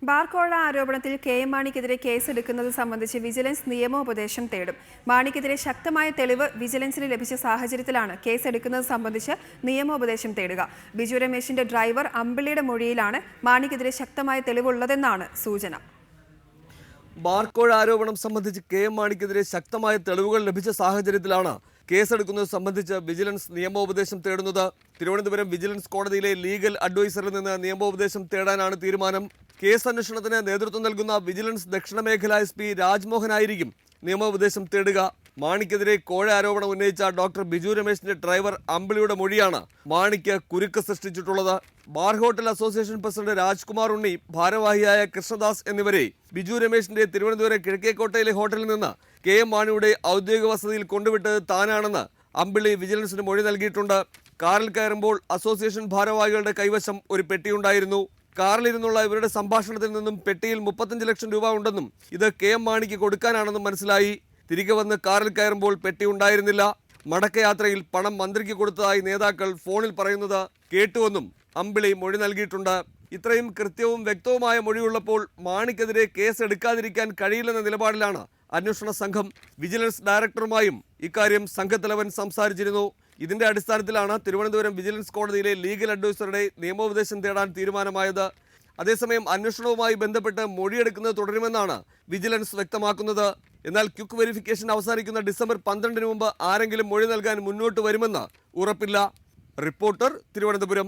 ബാർക്കോഴ ആരോപണത്തിൽ കെ.എം. മാണിക്കെതിരെ കേസെടുക്കുന്നത് സംബന്ധിച്ച് വിജിലൻസ് നിയമോപദേശം തേടും. മാണിക്കെതിരെ ശക്തമായ തെളിവ് വിജിലൻസിന് ലഭിച്ച സാഹചര്യത്തിലാണ് കേസെടുക്കുന്നത് സംബന്ധിച്ച് നിയമോപദേശം തേടുക. ബിജു രമേശിന്റെ ഡ്രൈവർ അമ്പിളിയുടെ മൊഴിയിലാണ് മാണിക്കെതിരെ ശക്തമായ തെളിവുള്ളതെന്നാണ് സൂചന. ബാർക്കോഴ ആരോപണം സംബന്ധിച്ച് കെ.എം. മാണിക്കെതിരെ ശക്തമായ തെളിവുകൾ ലഭിച്ച സാഹചര്യത്തിലാണ് കേസെടുക്കുന്നത് സംബന്ധിച്ച് വിജിലൻസ് നിയമോപദേശം തേടുന്നത്. തിരുവനന്തപുരം വിജിലൻസ് കോടതിയിലെ ലീഗൽ അഡ്വൈസറിൽ നിന്ന് നിയമോപദേശം തേടാനാണ് തീരുമാനം. കേസ് അന്വേഷണത്തിന് നേതൃത്വം നൽകുന്ന വിജിലൻസ് ദക്ഷിണ മേഖല SP രാജ്മോഹനായിരിക്കും നിയമോപദേശം തേടുക. മാണിക്കെതിരെ കോഴ ആരോപണം ഉന്നയിച്ച ഡോക്ടർ ബിജു രമേശിന്റെ ഡ്രൈവർ അമ്പിളിയുടെ മൊഴിയാണ് മാണിക്ക് കുരുക്ക് സൃഷ്ടിച്ചിട്ടുള്ളത്. Bar hotel association president Rajkumar Unni, ഭാരവാഹിയായ കൃഷ്ണദാസ് എന്നിവരെ ബിജു രമേശിന്റെ തിരുവനന്തപുരം കിഴക്കേക്കോട്ടയിലെ ഹോട്ടലിൽ നിന്ന് കെ.എം. മാണിയുടെ ഔദ്യോഗിക വസതിയിൽ കൊണ്ടുവിട്ടത് താനാണെന്ന് അമ്പിളി വിജിലൻസിന് മൊഴി നൽകിയിട്ടുണ്ട്. കാറിൽ കയറുമ്പോൾ അസോസിയേഷൻ ഭാരവാഹികളുടെ കൈവശം ഒരു പെട്ടിയുണ്ടായിരുന്നു. കാറിലിരുന്നുള്ള ഇവരുടെ സംഭാഷണത്തിൽ നിന്നും പെട്ടിയിൽ 35 ലക്ഷം രൂപ ഉണ്ടെന്നും ഇത് കെ.എം. മാണിക്ക് കൊടുക്കാനാണെന്നും മനസ്സിലായി. തിരികെ വന്ന് കാറിൽ കയറുമ്പോൾ പെട്ടി ഉണ്ടായിരുന്നില്ല. മടക്കയാത്രയിൽ പണം മന്ത്രിക്ക് കൊടുത്തതായി നേതാക്കൾ ഫോണിൽ പറയുന്നത് കേട്ടുവെന്നും അമ്പിളി മൊഴി നൽകിയിട്ടുണ്ട്. ഇത്രയും കൃത്യവും വ്യക്തവുമായ മൊഴിയുള്ളപ്പോൾ മാണിക്കെതിരെ കേസ് എടുക്കാതിരിക്കാൻ കഴിയില്ലെന്ന നിലപാടിലാണ് അന്വേഷണ സംഘം. വിജിലൻസ് ഡയറക്ടറുമായും ഇക്കാര്യം സംഘത്തലവൻ സംസാരിച്ചിരുന്നു. ഇതിന്റെ അടിസ്ഥാനത്തിലാണ് തിരുവനന്തപുരം വിജിലൻസ് കോടതിയിലെ ലീഗൽ അഡ്വൈസറുടെ നിയമോപദേശം തേടാൻ തീരുമാനമായത്. അതേസമയം അന്വേഷണവുമായി ബന്ധപ്പെട്ട് മൊഴിയെടുക്കുന്നത് തുടരുമെന്നാണ് വിജിലൻസ് വ്യക്തമാക്കുന്നത്. എന്നാൽ ക്വിക്ക് വെരിഫിക്കേഷൻ അവസാനിക്കുന്ന ഡിസംബർ 12 മുമ്പ് ആരെങ്കിലും മൊഴി നൽകാൻ മുന്നോട്ട് വരുമെന്ന് ഉറപ്പില്ല. റിപ്പോർട്ടർ, തിരുവനന്തപുരം.